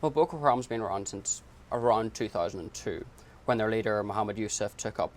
Well, Boko Haram's been around since around 2002, when their leader Mohammed Yusuf took up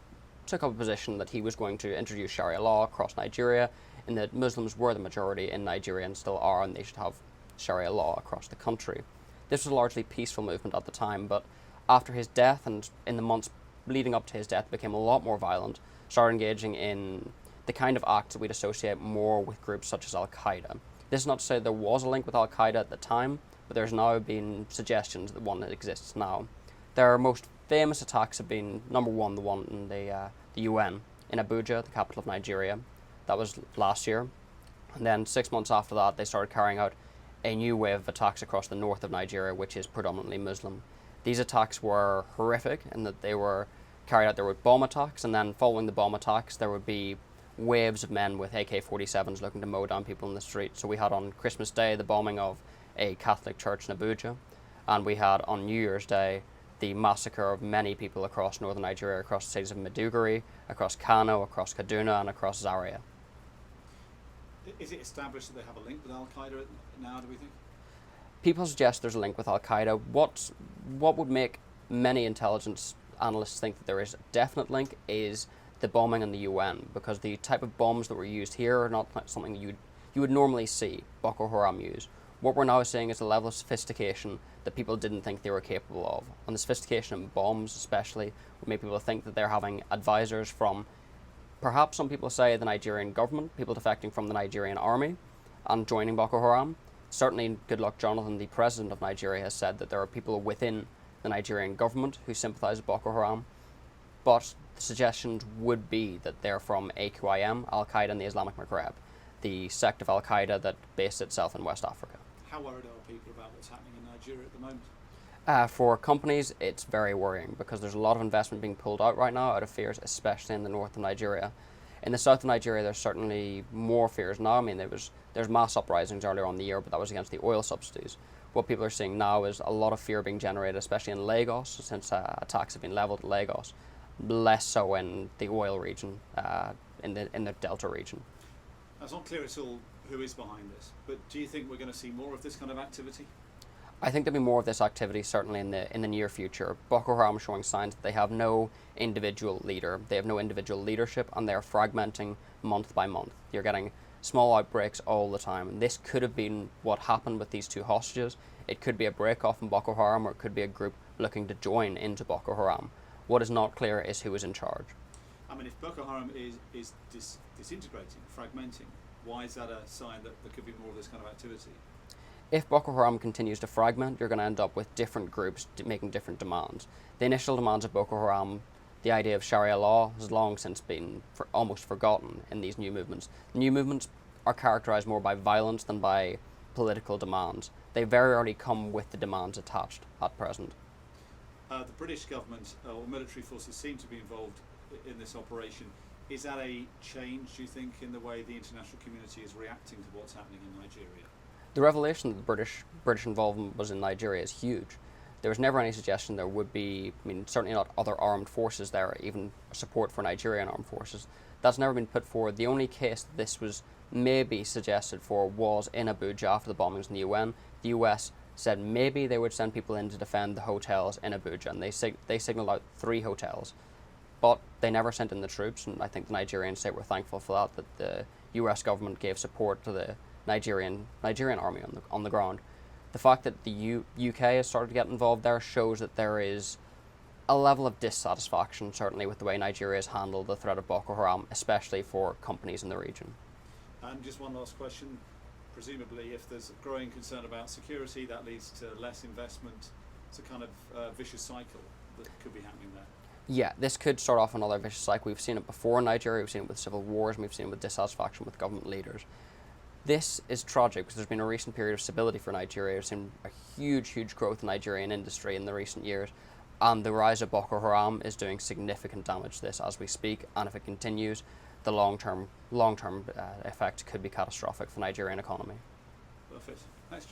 a position that he was going to introduce Sharia law across Nigeria, and that Muslims were the majority in Nigeria and still are, and they should have Sharia law across the country. This was a largely peaceful movement at the time, but after his death and in the months leading up to his death, it became a lot more violent, started engaging in the kind of acts that we'd associate more with groups such as Al Qaeda. This is not to say there was a link with Al Qaeda at the time, but there's now been suggestions that one exists now. Their most famous attacks have been, number one, the one in the UN in Abuja, the capital of Nigeria. That was last year. And then 6 months after that, they started carrying out a new wave of attacks across the north of Nigeria, which is predominantly Muslim. These attacks were horrific in that they were carried out. There were bomb attacks, and then following the bomb attacks, there would be waves of men with AK-47s looking to mow down people in the street. So we had on Christmas Day the bombing of a Catholic church in Abuja, and we had on New Year's Day the massacre of many people across northern Nigeria, across the cities of Maiduguri, across Kano, across Kaduna, and across Zaria. Is it established that they have a link with Al Qaeda now, do we think? People suggest there's a link with Al Qaeda. What would make many intelligence analysts think that there is a definite link is the bombing in the UN, because the type of bombs that were used here are not something you would normally see Boko Haram use. What we're now seeing is a level of sophistication that people didn't think they were capable of. And the sophistication in bombs especially would make people think that they're having advisors from, perhaps some people say, the Nigerian government, people defecting from the Nigerian army and joining Boko Haram. Certainly, Goodluck Jonathan, the president of Nigeria, has said that there are people within the Nigerian government who sympathise with Boko Haram. But the suggestions would be that they're from AQIM, Al Qaeda in the Islamic Maghreb, the sect of Al Qaeda that based itself in West Africa. How worried are people about what's happening in Nigeria at the moment? For companies, it's very worrying because there's a lot of investment being pulled out right now out of fears, especially in the north of Nigeria. In the south of Nigeria, there's certainly more fears now. I mean, there's mass uprisings earlier on in the year, but that was against the oil subsidies. What people are seeing now is a lot of fear being generated, especially in Lagos, since attacks have been leveled at Lagos, less so in the oil region, in the Delta region. It's not clear at all who is behind this, but do you think we're going to see more of this kind of activity? I think there'll be more of this activity certainly in the near future. Boko Haram is showing signs that they have no individual leader, they have no individual leadership, and they're fragmenting month by month. You're getting small outbreaks all the time, and this could have been what happened with these two hostages. It could be a break-off in Boko Haram, or it could be a group looking to join into Boko Haram. What is not clear is who is in charge. I mean, if Boko Haram is disintegrating, fragmenting, why is that a sign that there could be more of this kind of activity? If Boko Haram continues to fragment, you're going to end up with different groups making different demands. The initial demands of Boko Haram, the idea of Sharia law, has long since been almost forgotten in these new movements. New movements are characterized more by violence than by political demands. They very rarely come with the demands attached at present. The British government or military forces seem to be involved in this operation. Is that a change, do you think, in the way the international community is reacting to what's happening in Nigeria? The revelation that the British involvement was in Nigeria is huge. There was never any suggestion there would be, certainly not other armed forces there, even support for Nigerian armed forces. That's never been put forward. The only case that this was maybe suggested for was in Abuja after the bombings in the UN. The US said maybe they would send people in to defend the hotels in Abuja, and they signaled out 3 hotels. But they never sent in the troops, and I think the Nigerian state were thankful for that the US government gave support to the Nigerian army on the ground. The fact that the UK has started to get involved there shows that there is a level of dissatisfaction, certainly, with the way Nigeria has handled the threat of Boko Haram, especially for companies in the region. And just one last question. Presumably, if there's a growing concern about security, that leads to less investment. It's a kind of vicious cycle that could be happening there. Yeah, this could start off another vicious cycle. We've seen it before in Nigeria, we've seen it with civil wars, and we've seen it with dissatisfaction with government leaders. This is tragic because there's been a recent period of stability for Nigeria. We've seen a huge growth in Nigerian industry in the recent years, and the rise of Boko Haram is doing significant damage to this as we speak, and if it continues, the long-term effect could be catastrophic for the Nigerian economy. Perfect.